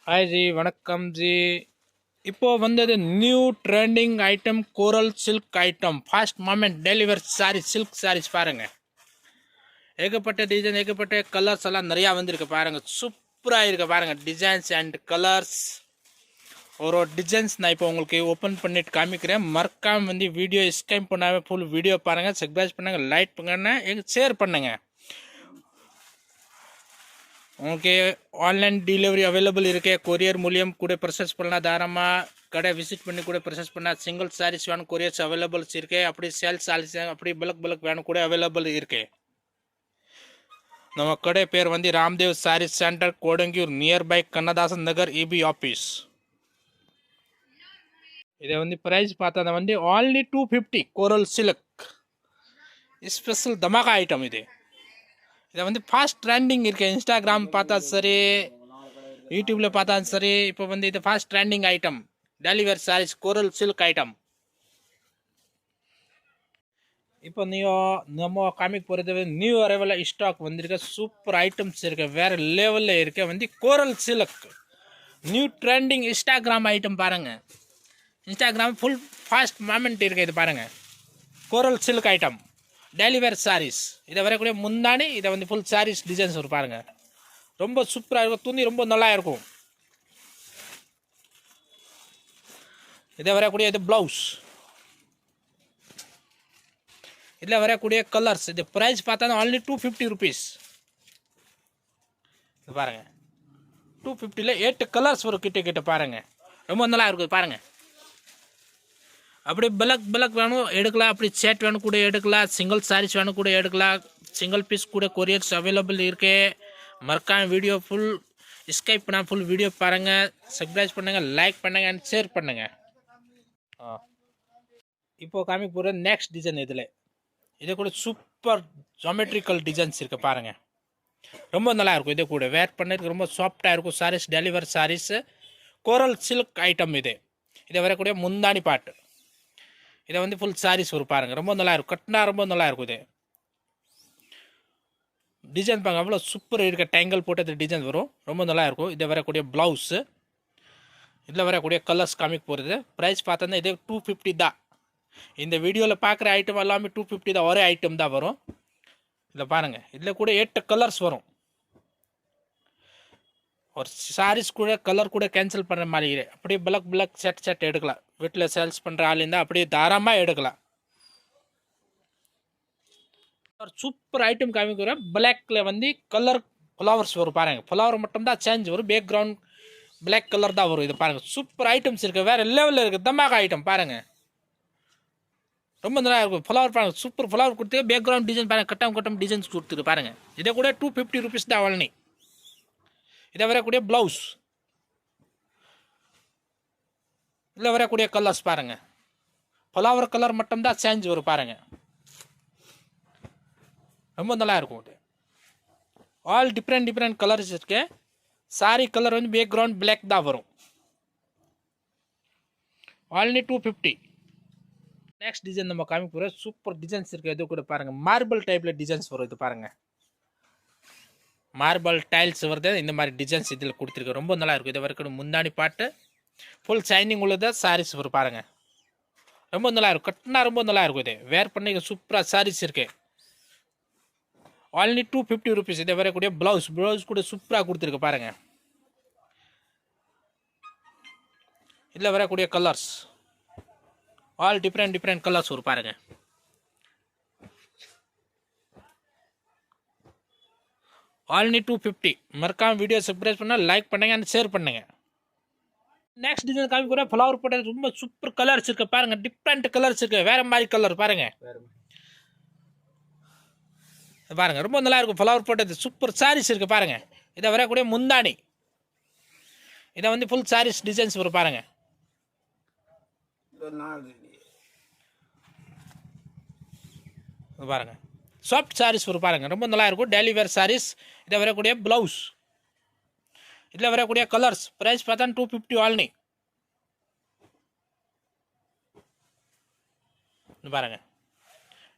हाय जी वणक्कम जी இப்போ வந்தது new trending item coral silk item fast moment deliver sari silk saris பாருங்க ஏகப்பட்ட டிசைன் ஏகப்பட்ட கலர்ஸ் எல்லாம் நிறையா வந்திருக்கு பாருங்க சூப்பராக இருக்கு பாருங்க டிசைன்ஸ் அண்ட் கலர்ஸ் ஒரு டிசைன்ஸ் நான் இப்போ உங்களுக்கு ஓப்பன் பண்ணிட்டு காமிக்கிறேன் மறக்காம வந்து வீடியோ ஸ்கைப் பண்ணாமல் ஃபுல் வீடியோ பாருங்கள் சப்ஸ்கிரைப் பண்ணுங்க லைக் பண்ணுங்க ஷேர் பண்ணுங்க உங்களுக்கு ஆன்லைன் டெலிவரி அவைலபிள் இருக்கு கொரியர் மூலியம் கூட ப்ரொசஸ் பண்ணலாம் தாராளமாக கடை விசிட் பண்ணி கூட ப்ரொசஸ் பண்ணால் சிங்கிள் சாரீஸ் வேணும் கொரியர்ஸ் அவைலபிள்ஸ் இருக்கு அப்படி சேல்ஸ் சாரீஸ் அப்படி பல்க் வேணும் கூட அவைலபிள் இருக்கு நம்ம கடை பேர் வந்து ராம்தேவ் சாரீஸ் சென்டர் கோடங்கியூர் நியர்பை கண்ணதாசன் நகர் இபி ஆஃபீஸ் இதை வந்து ப்ரைஸ் பார்த்தா வந்து only 250 கோரல் சில்க் ஸ்பெஷல் தமாகா ஐட்டம் இது இதை வந்து ஃபாஸ்ட் ட்ரெண்டிங் இருக்குது இன்ஸ்டாகிராம் பார்த்தா சரி யூடியூப்பில் பார்த்தா சரி இப்போ வந்து இது fast trending item deliver saris coral silk item இப்போ நம்ம காமிக் போகிறது நியூ அரைவல் ஸ்டாக் வந்திருக்க சூப்பர் ஐட்டம்ஸ் இருக்கு வேறு லெவலில் இருக்க வந்து coral silk new trending Instagram item பாருங்கள் இன்ஸ்டாகிராம் ஃபுல் ஃபாஸ்ட் மூமெண்ட் இருக்குது இது பாருங்கள் coral silk item deliver saris இதை வரக்கூடிய முந்தானி இதை வந்து ஃபுல் சாரீஸ் டிசைன்ஸ் வரும் பாருங்கள் ரொம்ப சூப்பராக இருக்கும் துணி ரொம்ப நல்லா இருக்கும் இதை வரக்கூடிய இது ப்ளவுஸ் இதில் வரக்கூடிய கலர்ஸ் இது ப்ரைஸ் பார்த்தா only 250 ருபீஸ் இது பாருங்கள் 250ல் 8 கலர்ஸ் வரும் கிட்ட பாருங்கள் ரொம்ப நல்லா இருக்குது பாருங்கள் அப்படி பலக் வேணும் எடுக்கலாம் அப்படி செட் வேணும் கூட எடுக்கலாம் சிங்கிள் சாரீஸ் வேணும் கூட எடுக்கலாம் சிங்கிள் பீஸ் கூட கொரியர்ஸ் அவைலபிள் இருக்கு மறக்காம வீடியோ ஃபுல் ஸ்கைப் பண்ணால் ஃபுல் வீடியோ பாருங்கள் சப்ஸ்கிரைப் பண்ணுங்கள் லைக் பண்ணுங்கள் அண்ட் ஷேர் பண்ணுங்கள் இப்போ காமிக்க போகிற நெக்ஸ்ட் டிசைன் இதில் இது கூட சூப்பர் ஜாமெட்ரிக்கல் டிசைன்ஸ் இருக்குது பாருங்கள் ரொம்ப நல்லா இருக்கும் இது கூட வேர் பண்ணதுக்கு ரொம்ப சாஃப்டாக இருக்கும் saris deliver saris coral silk item இதை வரக்கூடிய முந்தானி பாட்டு இதை வந்து ஃபுல் சாரீஸ் வரும் பாருங்கள் ரொம்ப நல்லா இருக்கும் கட்டினா ரொம்ப நல்லா இருக்கும் இது டிசைன் பாருங்க அவ்வளோ சூப்பர் இருக்க டேங்கிள் போட்டு டிசைன் வரும் ரொம்ப நல்லா இருக்கும் இதை வரக்கூடிய ப்ளவுஸு இதில் வரக்கூடிய கலர்ஸ் காமிக்க போகிறது ப்ரைஸ் பார்த்தோன்னா இது 250 தான் இந்த வீடியோவில் பார்க்குற ஐட்டம் எல்லாமே 250 தான் ஒரே ஐட்டம் தான் வரும் இதில் பாருங்கள் இதில் கூட 8 கலர்ஸ் வரும் ஒரு சாரீஸ் கூட கலர் கூட கேன்சல் பண்ணுற மாதிரி அப்படியே பலக் செட் எடுக்கலாம் வீட்டில் சேல்ஸ் பண்ணுற ஆள் இருந்தால் அப்படியே தாராளமாக எடுக்கலாம் ஒரு சூப்பர் ஐட்டம் காமிக்கிறேன் பிளாக்ல வந்து கலர் ஃப்ளவர்ஸ் வரும் பாருங்கள் ஃப்ளவர் மட்டும்தான் சேஞ்ச் வரும் பேக்ரவுண்ட் பிளாக் கலர் தான் வரும் இது பாருங்கள் சூப்பர் ஐட்டம்ஸ் இருக்குது வேறு லெவலில் இருக்குது தமாகா ஐட்டம் பாருங்கள் ரொம்ப நல்லா இருக்கும் ஃப்ளவர் பாருங்கள் சூப்பர் ஃப்ளவர் கொடுத்து பேக்ரவுண்ட் டிசைன் பாருங்கள் கட்டம் டிசைன்ஸ் கொடுத்துருக்கு பாருங்கள் இதை கூட 250 ருபீஸ் தான் அவளனி இதை வரக்கூடிய ப்ளவுஸ் இதில் வரக்கூடிய கலர்ஸ் பாருங்கள் ஃப்ளவர் கலர் மட்டும்தான் சேஞ்ச் வரும் பாருங்கள் ரொம்ப நல்லா இருக்கும் இது ஆல் டிஃப்ரெண்ட் கலர்ஸ் இருக்கு சாரி கலர் வந்து பேக்ரவுண்ட் பிளாக் தான் வரும் only 250 நெக்ஸ்ட் டிசைன் நம்ம காமிக்க போகிறோம் சூப்பர் டிசைன்ஸ் இருக்குது இது கூட பாருங்கள் மார்பிள் டைப்பில் டிசைன்ஸ் வரும் இது பாருங்கள் மார்பிள் டைல்ஸ் வருது இந்த மாதிரி டிசைன்ஸ் இதில் கொடுத்துருக்கு ரொம்ப நல்லா இருக்கும் இது வரைக்கும் முந்தானி பாட்டு ஃபுல் ஷைனிங் உள்ளது சாரீஸ் வரும் பாருங்கள் ரொம்ப நல்லா இருக்கும் கட்டினா ரொம்ப நல்லா இருக்கும் இது வேர் பண்ணி சூப்பராக சாரீஸ் இருக்கு only 250 ருபீஸ் இதை வரக்கூடிய ப்ளவுஸ் கூட சூப்பராக கொடுத்துருக்கு பாருங்கள் இதில் வரக்கூடிய கலர்ஸ் ஆல் டிஃப்ரெண்ட் கலர்ஸ் வரும் பாருங்கள் only 250 மறக்காம வீடியோ சப்ஸ்கிரைப் பண்ணால் லைக் பண்ணுங்க அண்ட் ஷேர் பண்ணுங்க நெக்ஸ்ட் டிசைன் காமிக்க போகிறேன் ஃப்ளவர் போட்டது ரொம்ப சூப்பர் கலர்ஸ் இருக்குது பாருங்கள் டிஃப்ரெண்ட் கலர்ஸ் இருக்குது வேறு மாதிரி கலர் பாருங்கள் பாருங்கள் ரொம்ப நல்லா இருக்கும் ஃப்ளவர் போட்டது சூப்பர் சாரீஸ் இருக்குது பாருங்கள் இதை வரக்கூடிய முந்தானி இதை வந்து ஃபுல் சாரீஸ் டிசைன்ஸ் வரும் பாருங்கள் பாருங்கள் சாஃப்ட் சாரீஸ் வரும் பாருங்கள் ரொம்ப நல்லா இருக்கும் டெலிவர் சாரீஸ் இதை வரக்கூடிய ப்ளவுஸ் இதில் வரக்கூடிய கலர்ஸ் ப்ரைஸ் பார்த்தா 250 ஆல்னி பாருங்கள்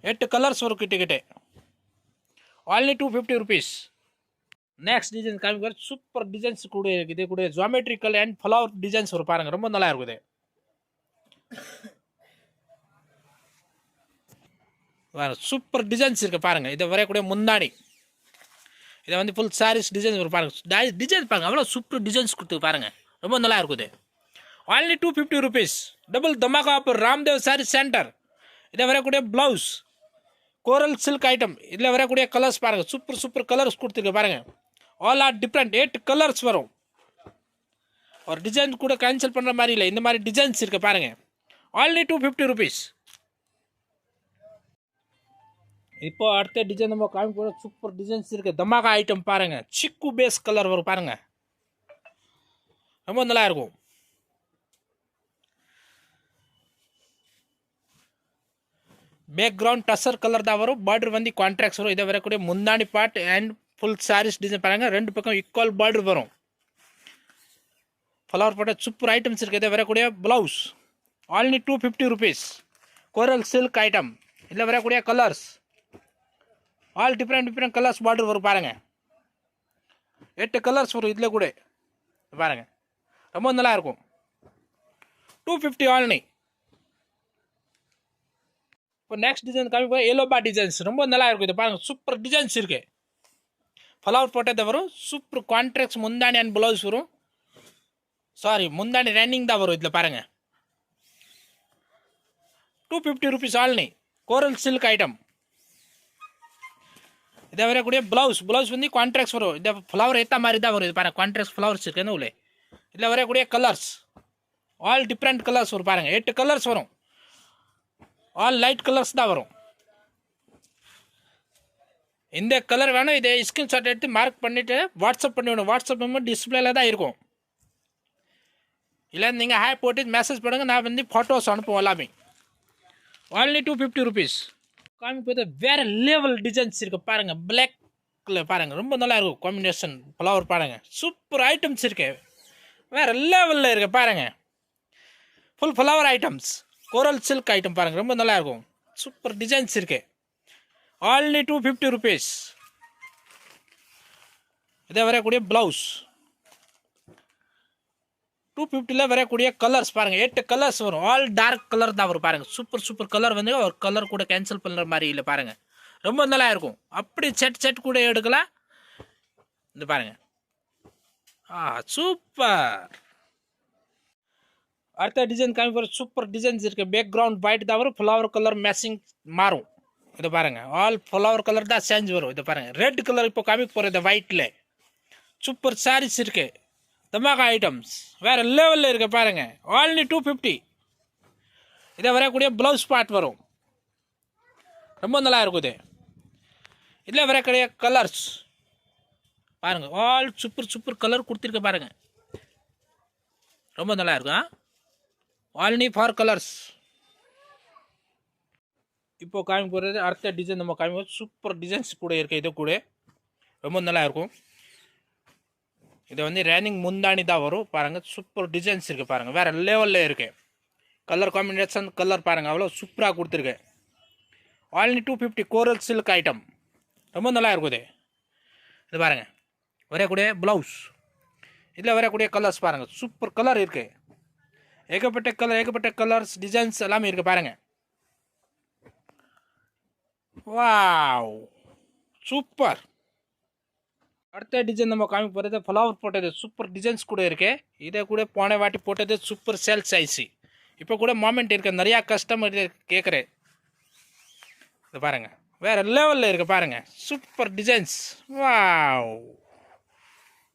8 கலர்ஸ் வரும் கிட்டே only 250 rupees நெக்ஸ்ட் டிசைன் காமிக்கிற சூப்பர் டிசைன்ஸ் கூட இருக்குது. இது கூட ஜியோமெட்ரிக்கல் அண்ட் ஃப்ளவர் டிசைன்ஸ் வரும் பாருங்க, ரொம்ப நல்லா இருக்குது. சூப்பர் டிசைன்ஸ் இருக்கு பாருங்க. இதை வரையக்கூடிய முந்தாடி, இதை வந்து ஃபுல் சாரீஸ் டிசைன்ஸ் வரும் பாருங்க. டிசைன் பாருங்க, அவ்வளோ சூப்பர் டிசைன்ஸ் கொடுத்து பாருங்க, ரொம்ப நல்லா இருக்குது. only 250 rupees. டபுள் தமாகா ஆஃபர் ராம்தேவ் சாரி சென்டர். இதை வரக்கூடிய ப்ளவுஸ் கோரல் சில்க் ஐட்டம். இதில் வரக்கூடிய கலர்ஸ் பாருங்கள், சூப்பர் சூப்பர் கலர்ஸ் கொடுத்துருக்கு பாருங்கள். ஆல் ஆர் டிஃப்ரெண்ட் 8 கலர்ஸ் வரும். ஒரு டிசைன் கூட கேன்சல் பண்ணுற மாதிரி இல்லை, இந்த மாதிரி டிசைன்ஸ் இருக்குது பாருங்கள். only 250 rupees. இப்போ அடுத்த டிசைன் நம்ம காமிக்க சூப்பர் டிசைன்ஸ் இருக்குது. தமாகா ஐட்டம் பாருங்கள், சிக்கு பேஸ் கலர் வரும் பாருங்கள், ரொம்ப நல்லா இருக்கும். பேக்ரவுண்ட் டசர் கலர் தான் வரும். பார்டர் வந்து கான்ட்ராக்ட்ஸ் வரும். இதை வரக்கூடிய முந்தானி part and full saris design பாருங்க, ரெண்டு பக்கம் ஈக்குவல் பார்டர் வரும். ஃப்ளவர் போட்ட சூப்பர் ஐட்டம்ஸ் இருக்குது. இதை வரக்கூடிய blouse only 250 rupees. Coral silk item. இதில் வரக்கூடிய colours all different colours border வரும் பாருங்கள், 8 கலர்ஸ் வரும் இதில் கூட பாருங்கள், ரொம்ப நல்லா இருக்கும். 250 only. இப்போ நெக்ஸ்ட் டிசைன் காமிப்போ எல்லோபா டிசைன்ஸ், ரொம்ப நல்லா இருக்கும். இது பாருங்கள், சூப்பர் டிசைன்ஸ் இருக்குது. ஃப்ளவர் போட்டது வரும், சூப்பர் கான்ட்ராக்ட்ஸ் முந்தானி அண்ட் ப்ளவுஸ் வரும். சாரி, முந்தானி ரன்னிங் தான் வரும் இதில் பாருங்கள். 250 rupees only. கோரல் சில்க் ஐட்டம். இதை வரக்கூடிய ப்ளவுஸ் வந்து கான்ட்ராக்ட்ஸ் வரும். இந்த ஃப்ளவர் ஏற்ற மாதிரி தான் வரும். இது பாருங்கள், கான்ட்ராக்ட்ஸ் ஃப்ளவர்ஸ் இருக்குன்னு உள்ளே. இதில் வரக்கூடிய கலர்ஸ் ஆல் டிஃப்ரெண்ட் கலர்ஸ் வரும் பாருங்கள், 8 கலர்ஸ் வரும். ஆல் லைட் கலர்ஸ் தான் வரும். இந்த கலர் வேணும், இதை ஸ்கிரீன்ஷாட் எடுத்து மார்க் பண்ணிவிட்டு வாட்ஸ்அப் பண்ணிவிடணும். வாட்ஸ்அப் நம்பர் டிஸ்பிளேல தான் இருக்கும். இல்லை நீங்கள் ஹாய் போட்டு மெசேஜ் பண்ணுங்கள், நான் வந்து ஃபோட்டோஸ் அனுப்புவோம் எல்லாமே. only 250 rupees. காமிப்பது வேறு லெவல் டிசைன்ஸ் இருக்குது பாருங்கள், பிளாக்ல பாருங்கள், ரொம்ப நல்லா இருக்கும் காம்பினேஷன் ஃப்ளவர் பாருங்கள், சூப்பர் ஐட்டம்ஸ் இருக்கு, வேறு லெவலில் இருக்குது பாருங்கள். ஃபுல் ஃப்ளவர் ஐட்டம்ஸ், கோரல் சில்க் ஐட்டம் பாருங்கள், ரொம்ப நல்லா இருக்கும். சூப்பர் டிசைன்ஸ் இருக்குது. only 250 rupees. இதை வரக்கூடிய ப்ளவுஸ் 250ல் வரக்கூடிய கலர்ஸ் பாருங்கள், 8 கலர்ஸ் வரும். ஆல் டார்க் கலர் தான் வரும் பாருங்கள். சூப்பர் கலர் வந்து ஒரு கலர் கூட கேன்சல் பண்ணுற மாதிரி இல்லை பாருங்கள், ரொம்ப நல்லா இருக்கும். அப்படி செட் கூட எடுக்கலாம். இந்த பாருங்கள், சூப்பர். அடுத்த டிசைன் காமிக்கிற சூப்பர் டிசைன்ஸ் இருக்குது. பேக்ரவுண்ட் ஒயிட் தான் வரும், ஃப்ளவர் கலர் மேட்சிங் மாறும். இதை பாருங்கள், ஆல் ஃப்ளவர் கலர் தான் சேஞ்ச் வரும். இதை பாருங்கள், ரெட் கலர் இப்போ காமிக்க போகிற இந்த ஒயிட்டில் சூப்பர் சாரீஸ் இருக்குது. தமாகா ஐட்டம்ஸ் வேறு லெவலில் இருக்க பாருங்கள். only 250. இதை வரக்கூடிய ப்ளவுஸ் பார்ட் வரும், ரொம்ப நல்லா இருக்குது. இதில் வரக்கூடிய கலர்ஸ் பாருங்கள், ஆல் சூப்பர் கலர் கொடுத்துருக்க பாருங்கள், ரொம்ப நல்லா இருக்கும். only 4 colours. இப்போது காமிக்க போகிறது அடுத்த டிசைன் நம்ம காமிப்போம். சூப்பர் டிசைன்ஸ் கூட இருக்குது, இது கூட ரொம்ப நல்லா இருக்கும். இது வந்து ரன்னிங் முந்தானி தான் வரும் பாருங்கள், சூப்பர் டிசைன்ஸ் இருக்குது பாருங்கள், வேறு லெவலில் இருக்குது. கலர் காம்பினேஷன் கலர் பாருங்கள், அவ்வளோ சூப்பராக கொடுத்துருக்கு. only 250. கோரல் சில்க் ஐட்டம், ரொம்ப நல்லா இருக்குது. இது பாருங்கள், வரக்கூடிய ப்ளவுஸ், இதில் வரக்கூடிய கலர்ஸ் பாருங்கள், சூப்பர் கலர் இருக்குது. ஏகப்பட்ட கலர்ஸ் டிசைன்ஸ் எல்லாமே இருக்குது பாருங்கள். Wow, super. அடுத்த டிசைன் நம்ம காமிக்க போகிறது ஃப்ளவர் போட்டது சூப்பர் டிசைன்ஸ் கூட இருக்குது. இதை கூட போன வாட்டி போட்டது சூப்பர் சேல்ஸ் ஆயிடுச்சு. இப்போ கூட மொமெண்ட் இருக்குது, நிறையா கஸ்டமர் கேட்குறேன். இது பாருங்கள், வேறு லெவலில் இருக்குது பாருங்கள், சூப்பர் டிசைன்ஸ். வாவ்.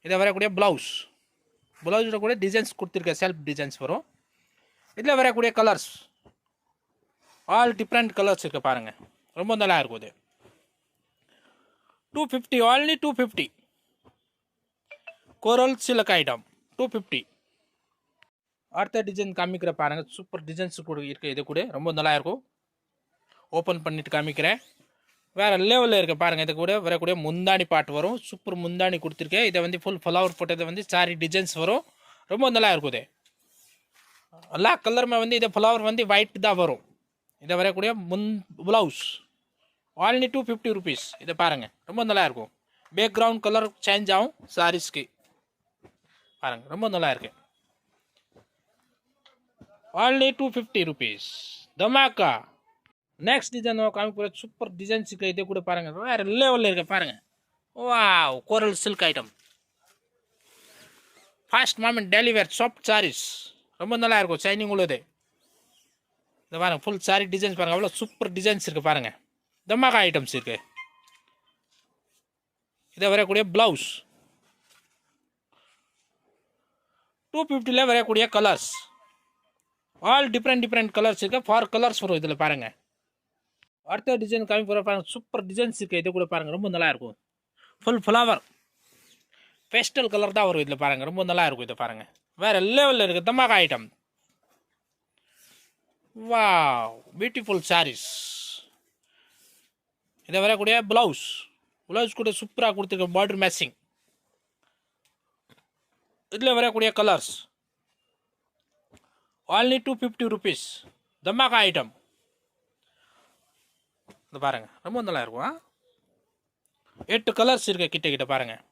இதை வரக்கூடிய ப்ளவுஸில் கூட டிசைன்ஸ் கொடுத்துருக்கேன், செல்ஃப் டிசைன்ஸ் வரும். இதில் வரக்கூடிய கலர்ஸ் ஆல் டிஃப்ரெண்ட் கலர்ஸ் இருக்குது பாருங்கள், ரொம்ப நல்லா இருக்குது. 250. only 250. கோரல் சில்க் ஐட்டம் 250. அடுத்த டிசைன் காமிக்கிற பாருங்கள், சூப்பர் டிசைன்ஸ் கூட இருக்குது. இது கூட ரொம்ப நல்லா இருக்கும். ஓப்பன் பண்ணிவிட்டு காமிக்கிறேன், வேறு லெவலில் இருக்குது பாருங்கள். இது கூட வரக்கூடிய முந்தானி பாட்டு வரும், சூப்பர் முந்தானி கொடுத்துருக்கேன். இதை வந்து ஃபுல் ஃப்ளவர் போட்டது வந்து சாரி டிசைன்ஸ் வரும், ரொம்ப நல்லா இருக்குது. எல்லா கலருமே வந்து இதை ஃப்ளவர் வந்து ஒயிட் தான் வரும். இதை வரக்கூடிய ப்ளவுஸ் only 250 rupees. இதை பாருங்கள், ரொம்ப நல்லா இருக்கும். பேக்ரவுண்ட் கலர் சேஞ்ச் ஆகும் சாரீஸ்க்கு. பாருங்கள் ரொம்ப நல்லா இருக்கு. only 250 rupees. Dhamaka. Next design காமிக்க போகிற சூப்பர் டிசைன்ஸ் இருக்குது. இதே கூட பாருங்கள் வேறு லெவலில் இருக்க பாருங்கள். Wow coral silk item. Fast moment deliver soft saris. ரொம்ப நல்லா இருக்கும் ஷைனிங் உள்ளது. இந்த பாருங்கள் ஃபுல் சாரீ டிசைன்ஸ் பாருங்கள் அவ்வளோ சூப்பர் டிசைன்ஸ் இருக்குது பாருங்கள். தமாக்கா ஐட்டம்ஸ் இருக்குது. இதை வரக்கூடிய ப்ளவுஸ் 250 வரக்கூடிய கலர்ஸ். ஆல் டிஃப்ரெண்ட் கலர்ஸ் இருக்குது. 4 கலர்ஸ் வரும் இதில் பாருங்கள். அடுத்த டிசைன் காமி போகிற பாருங்கள் சூப்பர் டிசைன்ஸ் இருக்குது. இது கூட பாருங்கள் ரொம்ப நல்லா இருக்கும். ஃபுல் ஃப்ளவர் பேஸ்டல் கலர் தான் வரும் இதில் பாருங்கள். ரொம்ப நல்லா இருக்கும். இதை பாருங்கள் வேறு லெவலில் இருக்குது. தமாக்கா ஐட்டம். Wow beautiful saris. இதை வரக்கூடிய ப்ளவுஸ் கூட சூப்பராக கொடுத்துருக்க பார்டர் மேட்சிங். இதில் வரக்கூடிய colours only 250 rupees. Dhamaka item. இந்த பாருங்கள் ரொம்ப நல்லா இருக்கும். 8 கலர்ஸ் இருக்குது கிட்ட பாருங்கள்.